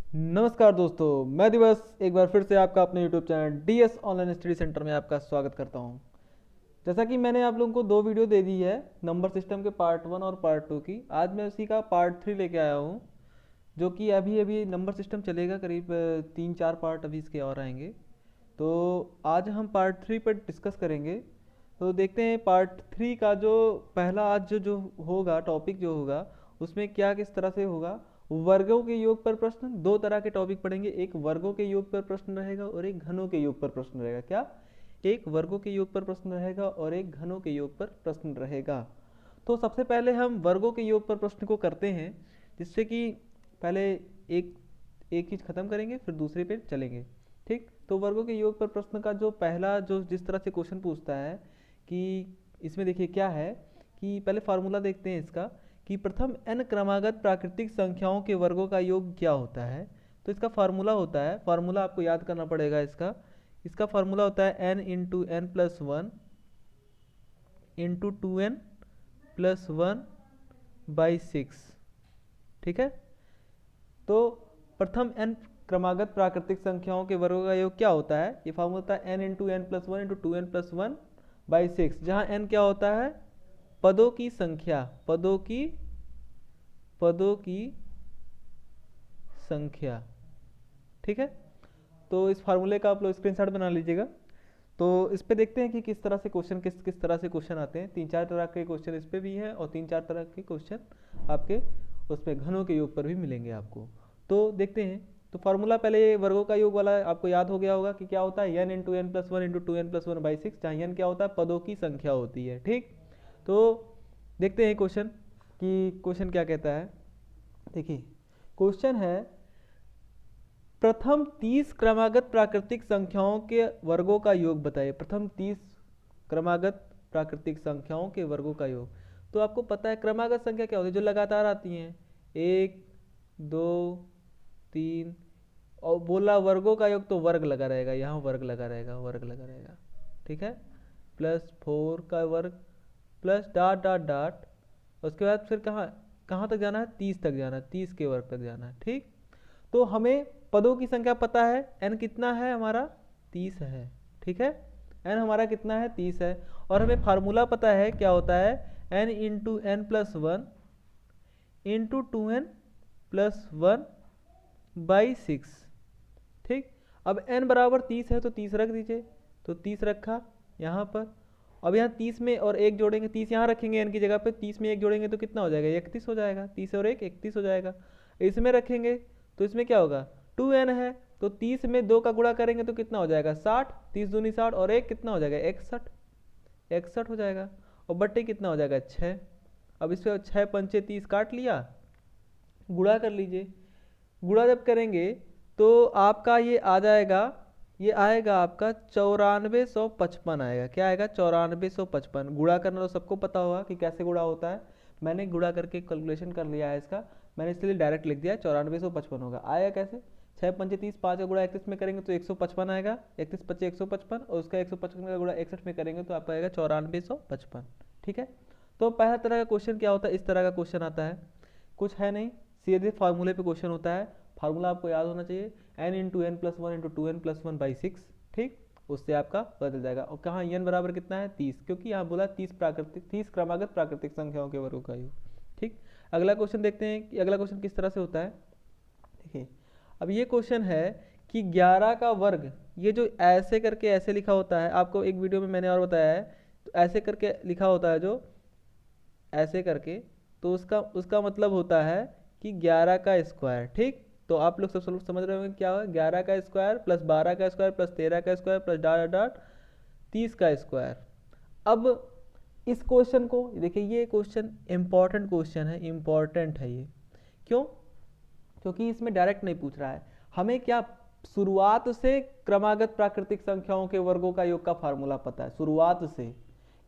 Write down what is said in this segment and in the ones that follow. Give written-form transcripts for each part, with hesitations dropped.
नमस्कार दोस्तों, मैं दिवस एक बार फिर से आपका अपने YouTube channel DS online study centre में आपका स्वागत करता हूं। जैसा कि मैंने आप लोगों को दो वीडियो दे दी है नंबर सिस्टम के पार्ट 1 और पार्ट 2 की। आज मैं उसी का पार्ट 3 लेके आया हूं, जो कि अभी अभी नंबर सिस्टम चलेगा करीब 3-4 पार्ट अभी इसके और आएंगे। तो आज हम पार्ट 3 पर डिस्कस करेंगे। तो देखते हैं पार्ट 3 का जो पहला आज जो जो होगा टॉपिक जो होगा उसमें क्या किस तरह से होगा। वर्गों के योग पर प्रश्न, दो तरह के टॉपिक पढ़ेंगे, एक वर्गों के योग पर प्रश्न रहेगा और एक घनों के योग पर प्रश्न रहेगा। क्या? एक वर्गों के योग पर प्रश्न रहेगा और एक घनों के योग पर प्रश्न रहेगा। तो सबसे पहले हम वर्गों के योग पर प्रश्न को करते हैं, जिससे कि पहले एक एक चीज़ खत्म करेंगे फिर दूसरे पे चलेंगे। ठीक, तो वर्गों के योग पर प्रश्न का जो पहला जो जिस तरह से क्वेश्चन पूछता है कि इसमें देखिए क्या है कि पहले फार्मूला देखते हैं इसका कि प्रथम n क्रमागत प्राकृतिक संख्याओं के वर्गों का योग क्या होता है। तो इसका फार्मूला होता है, फार्मूला आपको याद करना पड़ेगा इसका इसका फार्मूला होता है n into N plus one into two N plus one by six. ठीक है, तो प्रथम n क्रमागत प्राकृतिक संख्याओं के वर्गों का योग क्या होता है, ये फार्मूला होता है n into N plus one into two N plus one by six, जहाँ n क्या होता है पदों की संख्या, पदों की संख्या। ठीक है, तो इस फार्मूले का आप लोग स्क्रीनशॉट बना लीजिएगा। तो इस पे देखते हैं कि किस तरह से क्वेश्चन किस किस तरह से क्वेश्चन आते हैं। 3-4 तरह के क्वेश्चन इस पे भी हैं और 3-4 तरह के क्वेश्चन आपके उस पे घनों के योग पर भी मिलेंगे आपको। तो देखते हैं। तो फार्मूला पहले वर्गों का योग वाला आपको याद हो गया होगा कि क्या होता है n into N plus one into two N plus one by six, जहाँ n क्या होता है पदों की संख्या होती है। ठीक, तो देखते हैं क्वेश्चन कि क्वेश्चन क्या कहता है। देखिए क्वेश्चन है प्रथम 30 क्रमागत प्राकृतिक संख्याओं के वर्गों का योग बताइए। प्रथम 30 क्रमागत प्राकृतिक संख्याओं के वर्गों का योग। तो आपको पता है क्रमागत संख्या क्या होती है, जो लगातार आती हैं, 1 2 3। और बोला वर्गों का योग तो वर्ग लगा रहेगा, यहाँ वर्ग लगा रहेगा, वर्ग लगा रहेगा। ठीक है, प्लस 4 का वर्ग प्लस डॉट डॉट डॉट, उसके बाद फिर कहाँ कहाँ तक जाना है, 30 तक जाना है, 30 के वर्ग तक जाना है। ठीक, तो हमें पदों की संख्या पता है, n कितना है हमारा 30 है। ठीक है, n हमारा कितना है 30 है। और हमें फार्मूला पता है क्या होता है n into N plus one into two N plus one by six. ठीक, अब n बराबर 30 है तो 30 रख दीजिए, तो 30 रखा यहाँ पर। अब यहाँ 30 में और एक जोड़ेंगे, 30 यहाँ रखेंगे n की जगह पे, 30 में एक जोड़ेंगे तो कितना हो जाएगा 31 हो जाएगा, 30 और एक 31 हो जाएगा। इसमें रखेंगे तो इसमें क्या होगा 2n है, तो 30 में 2 का गुणा करेंगे तो कितना हो जाएगा 60, 30 दूनी 60 और एक कितना हो जाएगा 61, 61 हो जाएगा। और बट्टे कितना हो जाएगा 6। अब इस पर 6 पंचे 30 काट लिया, गुणा कर लीजिए। गुणा जब करेंगे तो आपका ये आ जाएगा, ये आएगा आपका 9455 आएगा। क्या आएगा 9455। गुणा करना तो सबको पता होगा कि कैसे गुणा होता है, मैंने गुणा करके कैलकुलेशन कर लिया है इसका, मैंने इसलिए डायरेक्ट लिख दिया 9455 होगा। आएगा कैसे, 6 पंचे 30, 5 का गुणा 31 में करेंगे तो 155 आएगा, 31 पच्चे 155 और उसका 155 का गुणा 61 में करेंगे तो आपका आएगा 9455। ठीक है, तो पहला तरह का क्वेश्चन क्या होता है, इस तरह का क्वेश्चन आता है, कुछ है नहीं, सीधे फार्मूले पे क्वेश्चन होता है। फार्मूला आपको याद होना चाहिए n into N plus one into two N plus one by six. ठीक, उससे आपका बदल जाएगा। और कहाँ n बराबर कितना है 30, क्योंकि यहाँ बोला 30 क्रमागत प्राकृतिक संख्याओं के वर्गों का योग। ठीक, अगला क्वेश्चन देखते हैं कि अगला क्वेश्चन किस तरह से होता है। देखिए अब ये क्वेश्चन है कि 11 का वर्ग, ये जो ऐसे करके ऐसे लिखा होता है, आपको एक वीडियो में मैंने और बताया है, तो ऐसे करके लिखा होता है जो ऐसे करके, तो उसका उसका मतलब होता है कि 11 का स्क्वायर। ठीक, तो आप लोग सब समझ रहे होंगे क्या होगा, 11 का स्क्वायर प्लस 12 का स्क्वायर प्लस 13 का स्क्वायर प्लस डॉट डॉट 30 का स्क्वायर। अब इस क्वेश्चन को देखिए, ये क्वेश्चन इंपॉर्टेंट क्वेश्चन है, इंपॉर्टेंट है ये। क्यों? क्योंकि इसमें डायरेक्ट नहीं पूछ रहा है, हमें क्या शुरुआत से क्रमागत प्राकृतिक संख्याओं के वर्गों का योग का फार्मूला पता है, शुरुआत से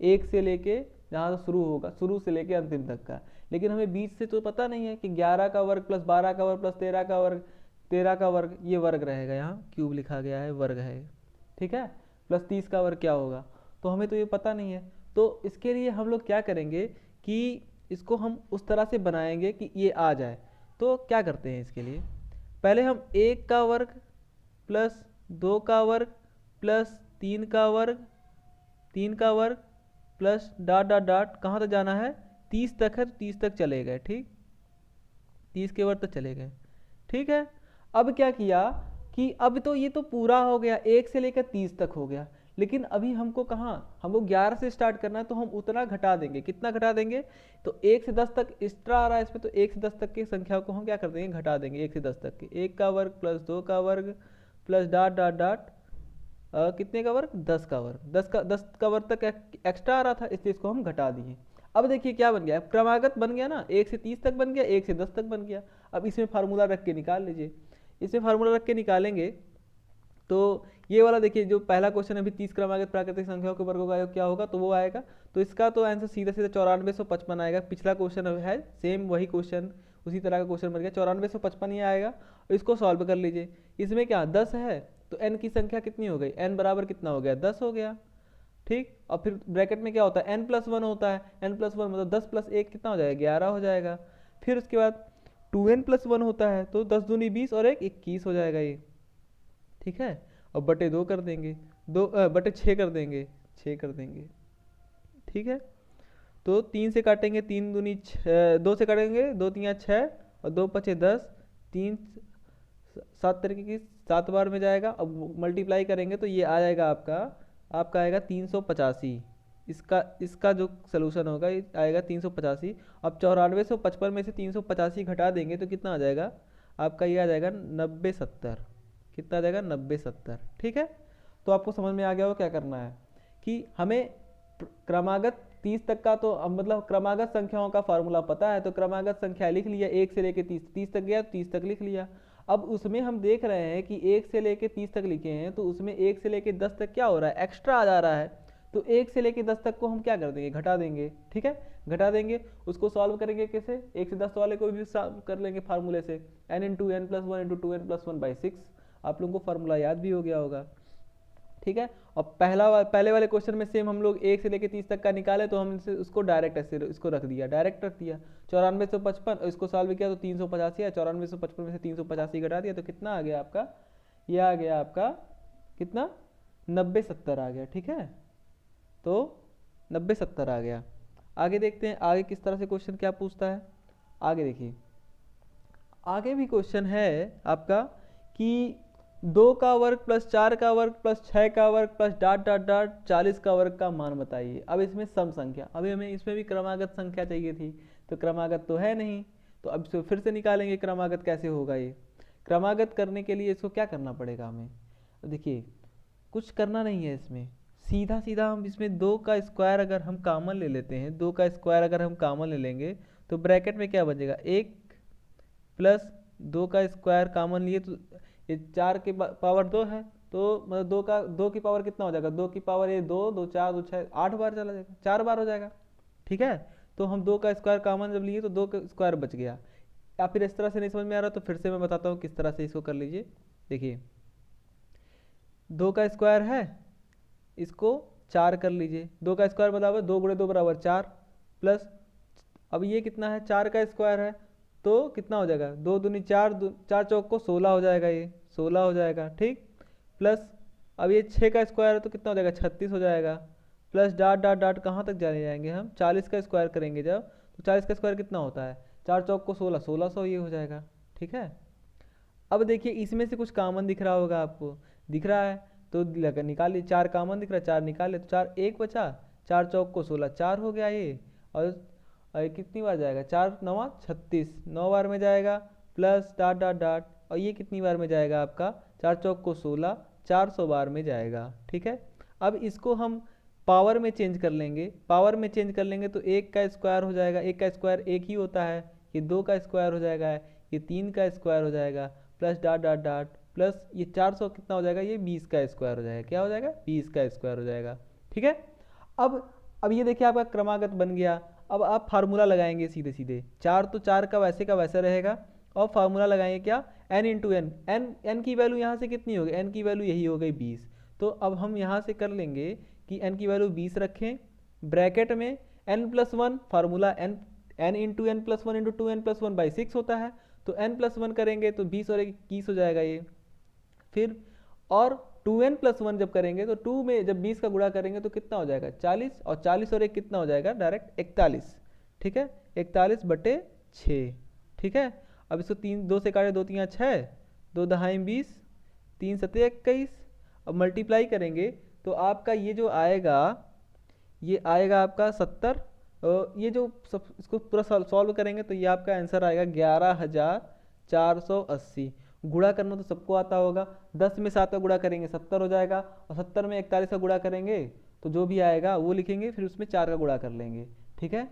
एक से लेके जहाँ से शुरू होगा, शुरू से लेके अंतिम तक का। लेकिन हमें बीच से तो पता नहीं है कि 11 का वर्ग प्लस 12 का वर्ग प्लस 13 का वर्ग, 13 का वर्ग, ये वर्ग रहेगा, यहाँ क्यूब लिखा गया है, वर्ग है। ठीक है, प्लस 30 का वर्ग क्या होगा, तो हमें तो ये पता नहीं है। तो इसके लिए हम लोग क्या करेंगे कि इसको हम उस तरह से बनाएंगे कि ये आ जाए। तो क्या करते हैं इसके लिए, पहले हम 1 का वर्ग प्लस 2 का वर्ग प्लस 3 का वर्ग, 3 का वर्ग प्लस डॉट डॉट डॉट, कहाँ तक जाना है, 30 तक है तो 30 तक चले गए, ठीक, 30 के वर्ग तक चले गए, ठीक है। अब क्या किया कि अब तो ये तो पूरा हो गया, 1 से लेकर 30 तक हो गया, लेकिन अभी हमको कहाँ, हमको 11 से स्टार्ट करना है, तो हम उतना घटा देंगे, कितना घटा देंगे, तो 1 से 10 तक एक्स्ट्रा आ रहा है इसमें, तो 1 से 10 तक की संख्या को हम क्या कर देंगे, घटा देंगे 1 से 10 तक के, 1 का वर्ग प्लस 2 का वर्ग प्लस डॉट डॉट डॉट कितने का वर्ग, 10 का वर्ग, 10 का वर्ग तक एक्स्ट्रा आ रहा था, इसलिए इसको हम घटा दिए। अब देखिए क्या बन गया, क्रमागत बन गया ना, 1 से 30 तक बन गया, 1 से 10 तक बन गया। अब इसमें फार्मूला रख के निकाल लीजिए, इसमें फार्मूला रख के निकालेंगे तो ये वाला देखिए, जो पहला क्वेश्चन अभी 30 क्रमागत प्राकृतिक संख्याओं के वर्गों का योग क्या होगा, तो वो आएगा, तो इसका तो आंसर सीधा सीधा 9455 आएगा। पिछला क्वेश्चन है सेम वही क्वेश्चन, उसी तरह का क्वेश्चन बन गया, 9455 ही आएगा। और इसको सॉल्व कर लीजिए, इसमें क्या 10 है तो n की संख्या कितनी हो गई, n बराबर कितना हो गया, 10 हो गया, ठीक। और फिर ब्रैकेट में क्या होता है, n+1 होता है, n+1 मतलब 10 + 1 कितना हो जाएगा, 11 हो जाएगा। फिर उसके बाद 2n+1 होता है, तो 10 दूनी 20 और 1 21 हो जाएगा ये, ठीक है। और बटे 2 कर देंगे, बटे 6 कर देंगे, 6 कर देंगे, ठीक है। तो 3 से काटेंगे, 3 दूनी 2 से काटेंगे, 2 3 6 और 2 5 10, 3 7 तरीके की 7 बार में जाएगा। अब मल्टीप्लाई करेंगे तो ये आ जाएगा आपका आएगा 385, इसका जो सोल्यूशन होगा ये आएगा 385। अब 9455 में से 385 घटा देंगे तो कितना आ जाएगा आपका, ये आ जाएगा 9070, कितना आ जाएगा 9070, ठीक है। तो आपको समझ में आ गया हो क्या करना है, कि हमें क्रमागत 30 तक का तो मतलब क्रमागत संख्याओं का फार्मूला पता है, तो क्रमागत संख्या लिख लिया, 1 से लेकर 30 तक गया तो 30 तक लिख लिया। अब उसमें हम देख रहे हैं कि 1 से लेकर 30 तक लिखे हैं, तो उसमें 1 से लेकर 10 तक क्या हो रहा है, एक्स्ट्रा आ जा रहा है, तो 1 से लेकर 10 तक को हम क्या कर देंगे, घटा देंगे, ठीक है, घटा देंगे। उसको सॉल्व करेंगे कैसे, 1 से 10 वाले को भी सॉल्व कर लेंगे फार्मूले से, n × n+1 × 2n+1/6, आप लोगों को फार्मूला याद भी हो गया होगा, ठीक है। और पहले वाले क्वेश्चन में सेम हम लोग 1 से लेकर 30 तक का निकाले, तो हम उसको डायरेक्ट ऐसे इसको रख दिया, डायरेक्ट रख दिया 9455, इसको सॉल्व किया तो 385 है, 9455 में से 385 घटा दिया तो कितना आ गया आपका, ये आ गया आपका कितना 9070 आ गया, ठीक है। तो 9070 आ गया। आगे देखते हैं आगे किस तरह से क्वेश्चन क्या पूछता है। आगे देखिए, आगे भी क्वेश्चन है आपका कि 2 का वर्ग प्लस 4 का वर्ग प्लस 6 का वर्ग प्लस डॉट डॉट डॉट 40 का वर्ग का मान बताइए। अब इसमें सम संख्या, अभी हमें इसमें भी क्रमागत संख्या चाहिए थी, तो क्रमागत तो है नहीं, तो अब इसको फिर से निकालेंगे क्रमागत कैसे होगा। ये क्रमागत करने के लिए इसको क्या करना पड़ेगा हमें, देखिए कुछ करना नहीं है इसमें, सीधा सीधा हम इसमें 2 का स्क्वायर अगर हम कॉमन ले लेते हैं, 2 का स्क्वायर अगर हम कॉमन ले लेंगे तो ब्रैकेट में क्या बचेगा, 1 प्लस 2 का स्क्वायर कॉमन लिए तो ये 4 की पावर 2 है, तो मतलब 2 की पावर कितना हो जाएगा, 2 की पावर ये 2 2 4 2 6 8 बार चला जाएगा, 4 बार हो जाएगा, ठीक है। तो हम 2 का स्क्वायर कॉमन जब लिए तो 2 का स्क्वायर बच गया। या फिर इस तरह से नहीं समझ में आ रहा तो फिर से मैं बताता हूँ किस तरह से इसको कर लीजिए। देखिए 2 का स्क्वायर है, इसको 4 कर लीजिए, 2 का स्क्वायर बराबर 2 × 2 बराबर 4 प्लस, अब ये कितना है 4 का स्क्वायर है तो कितना हो जाएगा 2 दूनी 4 4 चौक को 16 हो जाएगा, ये 16 हो जाएगा, ठीक। प्लस अब ये 6 का स्क्वायर है तो कितना हो जाएगा 36 हो जाएगा, प्लस डॉट डॉट डॉट कहाँ तक जाने जाएंगे हम 40 का स्क्वायर करेंगे जब, तो 40 का स्क्वायर कितना होता है 4 चौक को 16 1600 ये हो जाएगा, ठीक है। अब देखिए इसमें से कुछ कॉमन दिख रहा होगा आपको, दिख रहा है तो निकालिए, 4 कॉमन दिख रहा है 4 निकाले तो 4 1 बचा, 4 चौक को 16 4 हो गया ये, और कितनी बार जाएगा 4 9 36 9 बार में जाएगा, प्लस डॉट डॉट डॉट, और ये कितनी बार में जाएगा आपका 4 चौक को 16 400 बार में जाएगा, ठीक है। अब इसको हम पावर में चेंज कर लेंगे, पावर में चेंज कर लेंगे तो 1 का स्क्वायर हो जाएगा, 1 का स्क्वायर 1 ही होता है, ये 2 का स्क्वायर हो जाएगा, ये 3 का स्क्वायर हो जाएगा, plus dot dot dot, plus ये 400 कितना हो जाएगा, ये 20 का स्क्वायर हो जाएगा, क्या हो जाएगा 20 का स्क्वायर हो जाएगा, ठीक है। अब ये देखिए आपका क्रमागत बन गया। अब आप फार्मूला लगाएंगे सीधे सीधे, 4 तो 4 का वैसे रहेगा, और फार्मूला लगाएंगे क्या n × n की वैल्यू यहाँ से कितनी होगी, n की वैल्यू यही हो गई 20, तो अब हम यहाँ से कर लेंगे कि n की वैल्यू 20 रखें, ब्रैकेट में n+1 formula n × n+1 × 2n+1/6 होता है, तो n+1 करेंगे तो 20 और 21 हो जाएगा ये। फिर और 2n+1 जब करेंगे तो 2 में जब 20 का गुणा करेंगे तो कितना हो जाएगा 40, और 40 और 1 कितना हो जाएगा डायरेक्ट 41। ठीक है, 41/6। ठीक है, अब इसको 2 से काटे, 2 3 6, 2 दहाई 20, 3 सत्ते 21। अब मल्टीप्लाई करेंगे तो आपका ये जो आएगा, ये आएगा आपका 70। ये जो सब इसको पूरा सॉल्व करेंगे तो ये आपका आंसर आएगा 11,480। गुणा करना तो सबको आता होगा, 10 में 7 का गुणा करेंगे 70 हो जाएगा, और 70 में 41 का गुणा करेंगे तो जो भी आएगा वो लिखेंगे, फिर उसमें 4 का गुणा कर लेंगे। ठीक है,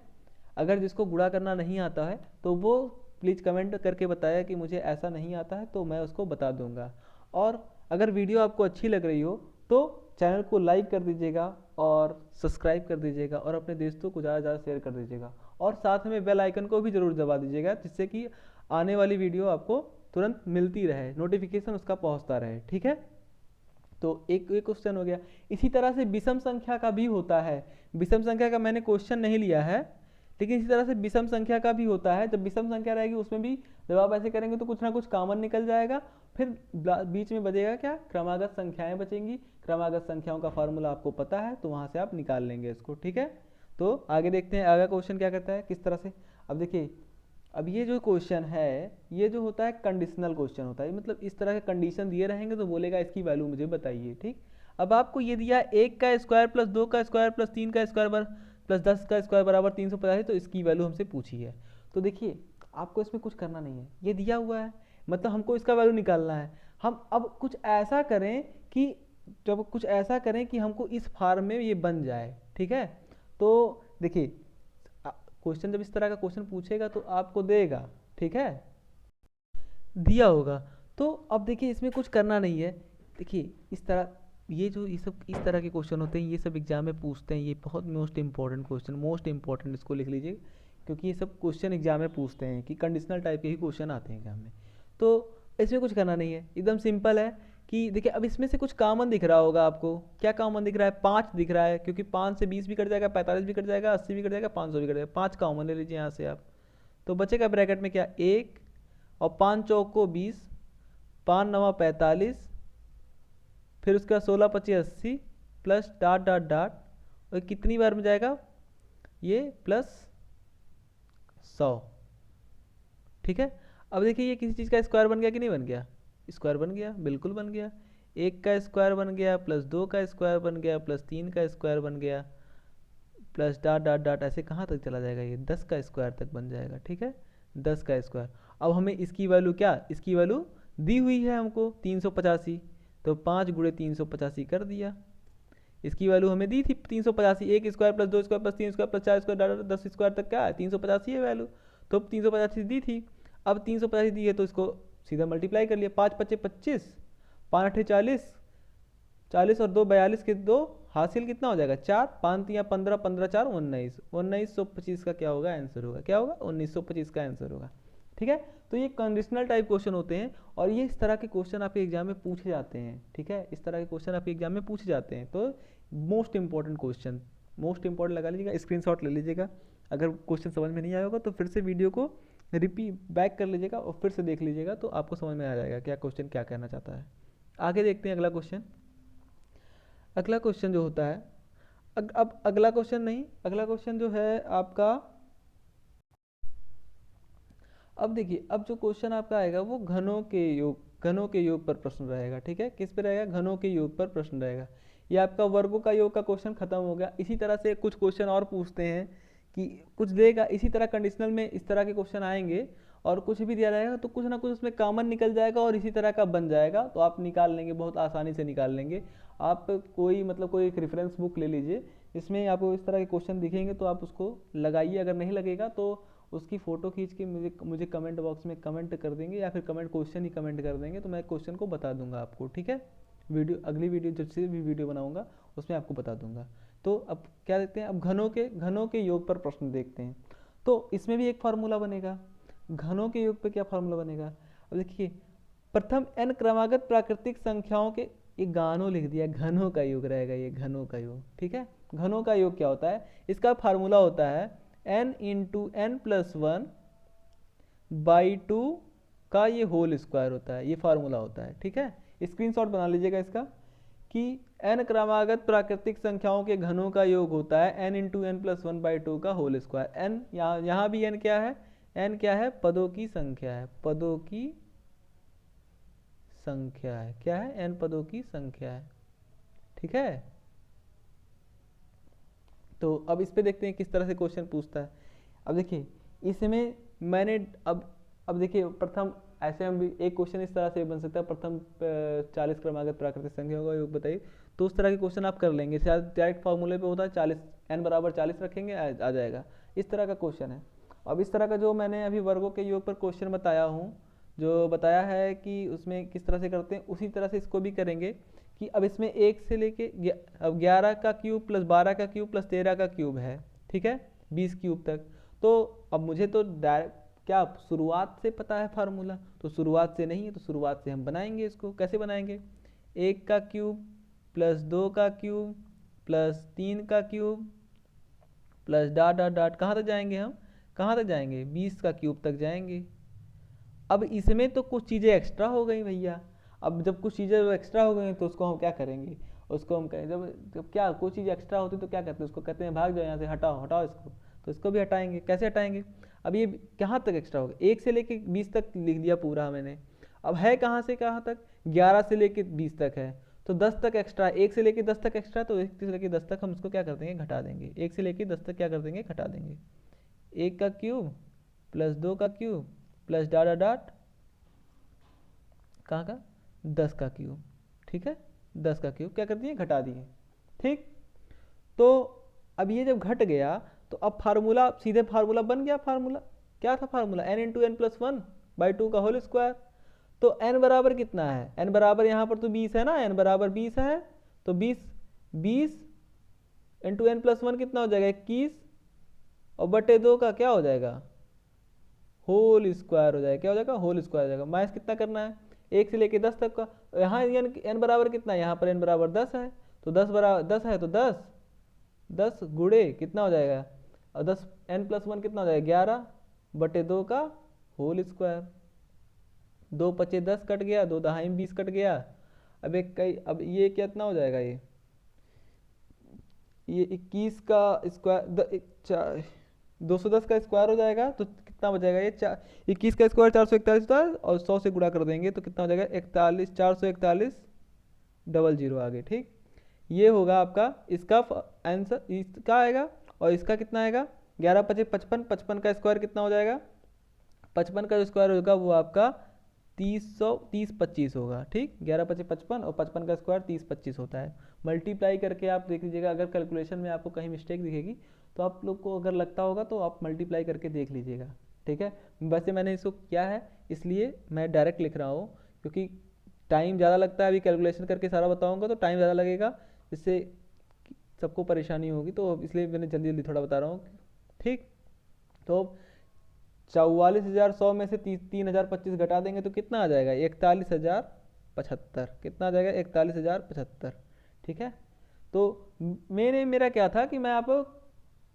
अगर जिसको गुणा करना नहीं आता है तो वो प्लीज़ कमेंट करके बताया कि मुझे ऐसा नहीं आता है, तो मैं उसको बता दूंगा। और अगर वीडियो आपको अच्छी लग रही हो तो चैनल को लाइक कर दीजिएगा और सब्सक्राइब कर दीजिएगा, और अपने दोस्तों को ज़्यादा से ज़्यादा शेयर कर दीजिएगा, और साथ में बेल आइकन को भी ज़रूर दबा दीजिएगा, जिससे कि आने वाली वीडियो आपको तुरंत मिलती रहे, नोटिफिकेशन उसका पहुंचता रहे। ठीक है, तो एक क्वेश्चन हो गया। इसी तरह से विषम संख्या का भी होता है। विषम संख्या का मैंने क्वेश्चन नहीं लिया है, लेकिन इसी तरह से विषम संख्या का भी होता है। जब विषम संख्या रहेगी उसमें भी जब आप ऐसे करेंगे तो कुछ ना कुछ कॉमन निकल जाएगा, फिर बीच में बचेगा क्या, क्रमागत संख्याएं बचेंगी। क्रमागत संख्याओं का फार्मूला आपको पता है तो वहां से आप निकाल लेंगे इसको। ठीक है, तो आगे देखते हैं आगे क्वेश्चन क्या करता है, किस तरह से। अब देखिए, अब ये जो क्वेश्चन है ये जो होता है कंडीशनल क्वेश्चन होता है, मतलब इस तरह के कंडीशन दिए रहेंगे तो बोलेगा इसकी वैल्यू मुझे बताइए। ठीक, अब आपको ये दिया 1 का स्क्वायर प्लस 2 का स्क्वायर प्लस 3 का स्क्वायर प्लस 10 का स्क्वायर बराबर 385, तो इसकी वैल्यू हमसे पूछी है। तो देखिए आपको इसमें कुछ करना नहीं है, ये दिया हुआ है मतलब हमको इसका वैल्यू निकालना है। हम अब कुछ ऐसा करें कि हमको इस फॉर्म में ये बन जाए। ठीक है, तो देखिए क्वेश्चन जब इस तरह का क्वेश्चन पूछेगा तो आपको देगा, ठीक है, दिया होगा। तो अब देखिए इसमें कुछ करना नहीं है। देखिए इस तरह ये सब इस तरह के क्वेश्चन होते हैं, ये सब एग्जाम में पूछते हैं। ये बहुत most important question, most important, इसको लिख लीजिए, क्योंकि ये सब क्वेश्चन एग्जाम में पूछते हैं कि कंडीशनल टाइप के ही क्वेश्चन आते हैं एग्जाम में। तो इसमें कुछ करना नहीं है, एकदम सिंपल है कि देखिए अब इसमें से कुछ कॉमन दिख रहा होगा आपको। क्या कॉमन दिख रहा है, 5 दिख रहा है, क्योंकि 5 से 20 भी कट जाएगा, 45 भी कट जाएगा, 80 भी कट जाएगा, 500 भी कट जाएगा। 5 कॉमन ले लीजिए यहाँ से आप, तो बचेगा ब्रैकेट में क्या 1, और 5 चौक को 20, 5 9 45, फिर उसका 16 25 80 प्लस डाट डाट डाट, और कितनी बार में जाएगा ये प्लस 100। ठीक है, अब देखिए ये किसी चीज़ का स्क्वायर बन गया कि नहीं बन गया, स्क्वायर बन गया, बिल्कुल बन गया। 1 का स्क्वायर बन गया प्लस 2 का स्क्वायर बन गया प्लस 3 का स्क्वायर बन गया प्लस डाट डाट डाट, ऐसे कहाँ तक चला जाएगा, ये 10 का स्क्वायर तक बन जाएगा। ठीक है, 10 का स्क्वायर। अब हमें इसकी वैल्यू क्या, इसकी वैल्यू दी हुई है हमको 385, तो 5 गुणे 385 कर दिया। इसकी वैल्यू हमें दी थी 385, 1 square plus 2 square plus 3 square plus 4 square dot 10 square तक क्या है 385 है वैल्यू, तो 385 दी थी। अब 385 दी है तो इसको सीधा मल्टीप्लाई कर लिया, 5 5 25, 5 8 40, 40 और 2 42 के 2 हासिल कितना हो जाएगा 4, 5 3 15, 15 4 19, 1925 का क्या होगा आंसर होगा, क्या होगा 1925 का आंसर होगा। ठीक है, तो ये कंडीशनल टाइप क्वेश्चन होते हैं, और ये इस तरह के क्वेश्चन आपके एग्जाम में पूछे जाते हैं। ठीक है, इस तरह के क्वेश्चन आपके एग्जाम में पूछे जाते हैं, तो most important question, most important लगा लीजिएगा, स्क्रीनशॉट ले लीजिएगा। अगर क्वेश्चन समझ में नहीं आया होगा तो फिर से वीडियो को रिपीट बैक कर लीजिएगा और फिर से देख लीजिएगा, तो आपको समझ में आ जाएगा क्या क्वेश्चन क्या कहना चाहता है। आगे देखते हैं अगला क्वेश्चन। अगला क्वेश्चन जो होता है, अब अगला क्वेश्चन नहीं, अगला क्वेश्चन जो है आपका, अब देखिए अब जो क्वेश्चन आपका आएगा वो घनों के योग पर प्रश्न रहेगा। ठीक है, किस पे रहेगा, घनों के योग पर प्रश्न रहेगा। ये आपका वर्गों का योग का क्वेश्चन खत्म हो गया। इसी तरह से कुछ क्वेश्चन और पूछते हैं कि कुछ देगा, इसी तरह कंडीशनल में इस तरह के क्वेश्चन आएंगे, और कुछ भी दिया रहेगा तो कुछ ना कुछ उसमें कॉमन निकल जाएगा और इसी तरह का बन जाएगा, तो आप निकाल लेंगे, बहुत आसानी से निकाल लेंगे। आप कोई एक रेफरेंस बुक ले लीजिए, इसमें आपको इस तरह के क्वेश्चन दिखेंगे तो आप उसको लगाइए, अगर नहीं लगेगा तो उसकी फ़ोटो खींच के मुझे कमेंट बॉक्स में कमेंट कर देंगे, या फिर क्वेश्चन ही कमेंट कर देंगे, तो मैं क्वेश्चन को बता दूंगा आपको। ठीक है, अगली वीडियो जैसे भी वीडियो बनाऊंगा उसमें आपको बता दूंगा। तो अब क्या देखते हैं, अब घनों के योग पर प्रश्न देखते हैं। तो इसमें भी एक फार्मूला बनेगा, घनों के योग पे क्या फार्मूला बनेगा। अब देखिए प्रथम n क्रमागत प्राकृतिक संख्याओं के, ये गानों लिख दिया, घनों का योग रहेगा ये, घनों का योग। ठीक है, घनों का योग क्या होता है, इसका फार्मूला होता है n × n + 1/2 का ये होल स्क्वायर होता है, ये फार्मूला होता है। ठीक है, स्क्रीनशॉट बना लीजिएगा इसका कि n क्रमागत प्राकृतिक संख्याओं के घनों का योग होता है n into N plus one by two का होल स्क्वायर। n यहाँ भी n क्या है, n क्या है, पदों की संख्या है, पदों की संख्या है, क्या है, n पदों की संख्या है। ठीक है, तो अब इस पे देखते हैं किस तरह से क्वेश्चन पूछता है। अब देखिए इसमें मैंने अब देखिए प्रथम ऐसे हम भी एक क्वेश्चन इस तरह से बन सकता है, प्रथम 40 क्रमागत प्राकृतिक संख्याओं का योग बताइए। तो उस तरह के क्वेश्चन आप कर लेंगे, शायद डायरेक्ट फार्मूले पे होता है 40, n बराबर 40 रखेंगे आ जाएगा, इस तरह का क्वेश्चन है। अब इस तरह का जो मैंने अभी वर्गों के योग पर क्वेश्चन बताया हूँ, जो बताया है कि उसमें किस तरह से करते हैं, उसी तरह से इसको भी करेंगे कि अब इसमें 1 से लेके अब 11 का क्यूब प्लस 12 का क्यूब प्लस 13 का क्यूब है। ठीक है, 20 क्यूब तक। तो अब मुझे तो डायरेक्ट क्या शुरुआत से पता है फार्मूला, तो शुरुआत से नहीं है, तो शुरुआत से हम बनाएंगे। इसको कैसे बनाएंगे, 1 का क्यूब प्लस 2 का क्यूब प्लस 3 का cube plus dot dot dot, कहाँ तक जाएंगे हम, कहाँ तक जाएंगे, 20 का क्यूब तक जाएंगे। अब इसमें तो कुछ चीज़ें एक्स्ट्रा हो गई भैया। अब जब कुछ चीज़ें एक्स्ट्रा हो गई तो उसको हम क्या करेंगे, उसको हम कहें जब क्या कोई चीज़ एक्स्ट्रा होती तो क्या कहते हैं, उसको कहते हैं भाग जाओ यहाँ से, हटाओ हटाओ इसको। तो इसको भी हटाएंगे, कैसे हटाएंगे, अब ये कहाँ तक एक्स्ट्रा होगा, 1 से लेके 20 तक लिख दिया पूरा मैंने। अब है कहाँ से कहाँ तक, 11 से लेके 20 तक है, तो 10 तक एक्स्ट्रा, 1 से लेके 10 तक एक्स्ट्रा, तो 1 से लेके 10 तक हम इसको क्या कर देंगे, घटा देंगे। 1 से लेके 10 तक क्या कर देंगे, घटा देंगे। 1 का क्यूब प्लस 2 का cube plus dot dot dot, कहाँ का, 10 का क्यूब। ठीक है, 10 का क्यूब क्या कर दिए, घटा दिए। ठीक, तो अब ये जब घट गया तो अब फार्मूला सीधे फार्मूला बन गया। फार्मूला क्या था, formula n into N plus one by two का होल स्क्वायर। तो n बराबर कितना है, n बराबर यहाँ पर तो 20 है ना, n बराबर 20 है, तो 20 इंटू एन प्लस वन कितना हो जाएगा, 21, और बटे 2 का क्या हो जाएगा, होल स्क्वायर हो जाएगा। क्या हो जाएगा, होल स्क्वायर हो जाएगा। माइनस कितना करना है, 1 से लेके 10 तक का। यहाँ n बराबर कितना है, यहाँ पर n बराबर 10 है, तो 10 बराबर 10 है, तो 10 गुणे कितना हो जाएगा, और 10 n प्लस वन कितना हो जाएगा, 11 बटे 2 का होल स्क्वायर। 2 पचे 10 कट गया, 2 दहाई 20 कट गया। अब एक कई, अब ये कितना हो जाएगा, ये 21 का स्क्वायर 210 का स्क्वायर हो जाएगा, तो कितना बचेगा, ये 21 का स्क्वायर 441 होता है, और 100 से गुणा कर देंगे तो कितना हो जाएगा, 41, 441 00 आगे। ठीक, ये होगा आपका इसका आंसर, इसका आएगा, और इसका कितना आएगा, 11 पचे 55, 55 का स्क्वायर कितना हो जाएगा, 55 का जो स्क्वायर होगा वो आपका 30 25 होगा। ठीक, 11 पचे 55 और 55 का स्क्वायर 30 25 होता है। मल्टीप्लाई करके आप देख लीजिएगा, अगर कैलकुलेशन में आपको कहीं मिस्टेक दिखेगी तो आप लोग को अगर लगता होगा तो आप मल्टीप्लाई करके देख लीजिएगा। ठीक है, वैसे मैंने इसको किया है इसलिए मैं डायरेक्ट लिख रहा हूँ, क्योंकि टाइम ज़्यादा लगता है, अभी कैलकुलेशन करके सारा बताऊँगा तो टाइम ज़्यादा लगेगा, जिससे सबको परेशानी होगी, तो इसलिए मैंने जल्दी जल्दी थोड़ा बता रहा हूँ। ठीक, तो 44,100 में से 3,025 घटा देंगे तो कितना आ जाएगा, 41,075। कितना आ जाएगा, 41,075। ठीक है, तो मेरा क्या था कि मैं आपको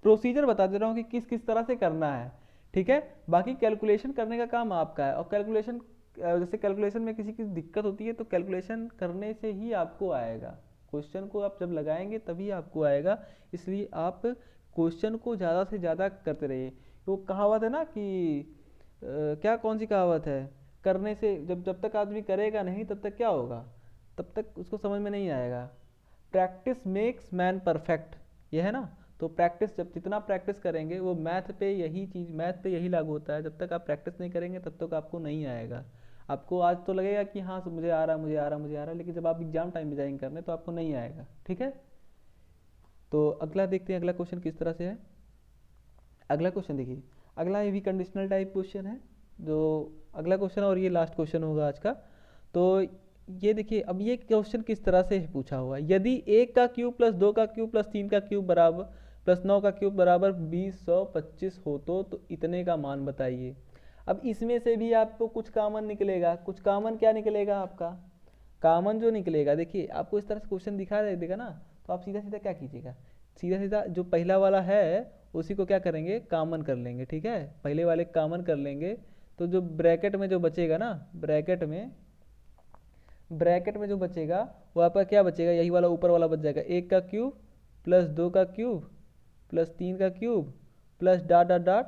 प्रोसीजर बता दे रहा हूँ कि किस किस तरह से करना है। ठीक है, बाकी कैलकुलेशन करने का काम आपका है, और कैलकुलेशन जैसे कैलकुलेशन में किसी की दिक्कत होती है तो कैलकुलेशन करने से ही आपको आएगा, क्वेश्चन को आप जब लगाएंगे तभी आपको आएगा। इसलिए आप क्वेश्चन को ज़्यादा से ज़्यादा करते रहिए। वो कहावत है ना कि क्या, कौन सी कहावत है, करने से जब तक आदमी करेगा नहीं तब तक क्या होगा, तब तक उसको समझ में नहीं आएगा। प्रैक्टिस मेक्स मैन परफेक्ट, ये है ना। तो प्रैक्टिस, जब जितना प्रैक्टिस करेंगे, वो मैथ पे यही चीज़, मैथ पे यही लागू होता है, जब तक आप प्रैक्टिस नहीं करेंगे तब तक आपको नहीं आएगा। आपको आज तो लगेगा कि हाँ मुझे आ रहा मुझे आ रहा मुझे आ रहा, लेकिन जब आप एग्जाम टाइम में जाएंगे करने तो आपको नहीं आएगा। ठीक है, तो अगला देखते हैं, अगला क्वेश्चन किस तरह से है। अगला क्वेश्चन देखिए, अगला ये भी कंडीशनल टाइप क्वेश्चन है, जो अगला क्वेश्चन और ये लास्ट क्वेश्चन होगा आज का। तो ये देखिए, अब ये क्वेश्चन किस तरह से पूछा हुआ है, यदि 1 का क्यूब प्लस 2 का क्यूब प्लस 3 का क्यूब बराबर प्लस 9 का क्यूब बराबर 20,125 हो तो इतने का मान बताइए। अब इसमें से भी आपको कुछ कॉमन निकलेगा, कुछ कॉमन क्या निकलेगा आपका, कॉमन जो निकलेगा, देखिए आपको इस तरह से क्वेश्चन दिखा देगा ना, तो आप सीधा सीधा क्या कीजिएगा, सीधा सीधा जो पहला वाला है उसी को क्या करेंगे, कॉमन कर लेंगे। ठीक है, पहले वाले कॉमन कर लेंगे तो जो ब्रैकेट में जो बचेगा ना, ब्रैकेट में जो बचेगा वो आपका क्या बचेगा, यही वाला ऊपर वाला बच जाएगा, 1 का क्यूब प्लस 2 का क्यूब प्लस 3 का cube plus dot dot dot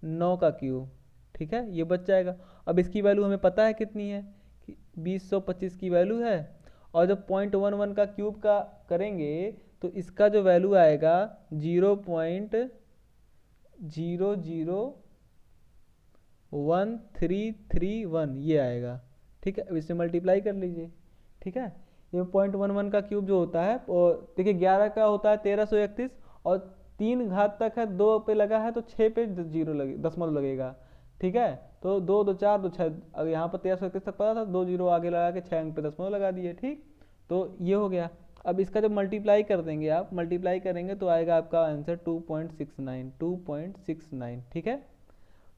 9 का क्यूब। ठीक है, ये बच जाएगा। अब इसकी वैल्यू हमें पता है कितनी है कि 2025 की वैल्यू है। और जब 0.11 का क्यूब का करेंगे तो इसका जो वैल्यू आएगा 0.01331 ये आएगा। ठीक है, अब इससे मल्टीप्लाई कर लीजिए। ठीक है, ये 0.11 का क्यूब जो होता है, और देखिए 11 का होता है 1331, और 3 घात तक है, 2 पे लगा है तो 6 पे जीरो लगे, दशमलव लगेगा। ठीक है, तो 2 2 4 2 6, अब यहाँ पर 1331 तक पता था, 2 जीरो आगे लगा के 6 पे दशमलव लगा दिए। ठीक, तो ये हो गया। अब इसका जब मल्टीप्लाई कर देंगे, आप मल्टीप्लाई करेंगे तो आएगा आपका आंसर 2.69। ठीक है,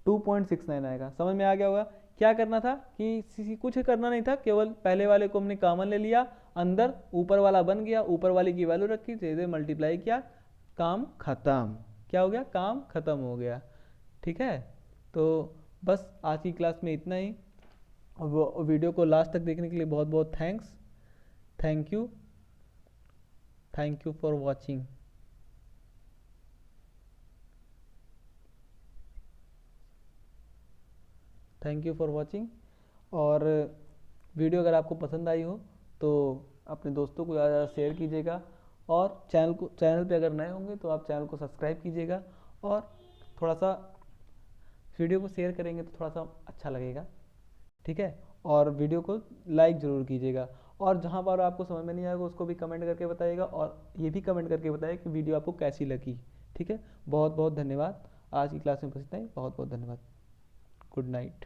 2.69 आएगा। समझ में आ गया होगा क्या करना था, कि कुछ करना नहीं था, केवल पहले वाले को हमने कॉमन ले लिया, अंदर ऊपर वाला बन गया, ऊपर वाले की वैल्यू रखी, सीधे मल्टीप्लाई किया, काम खत्म। क्या हो गया, काम खत्म हो गया। ठीक है, तो बस आज की क्लास में इतना ही। और वीडियो को लास्ट तक देखने के लिए बहुत बहुत thanks. Thank you for watching. Thank you for watching. और वीडियो अगर आपको पसंद आई हो तो अपने दोस्तों को ज़्यादा शेयर कीजिएगा, और चैनल पे अगर नए होंगे तो आप चैनल को सब्सक्राइब कीजिएगा, और थोड़ा सा वीडियो को शेयर करेंगे तो थोड़ा सा अच्छा लगेगा। ठीक है, और वीडियो को लाइक ज़रूर कीजिएगा, और जहाँ पर आपको समझ में नहीं आएगा उसको भी कमेंट करके बताइएगा, और ये भी कमेंट करके बताइए कि वीडियो आपको कैसी लगी। ठीक है, बहुत बहुत धन्यवाद। आज की क्लास में बस इतना ही, बहुत बहुत धन्यवाद। Good night.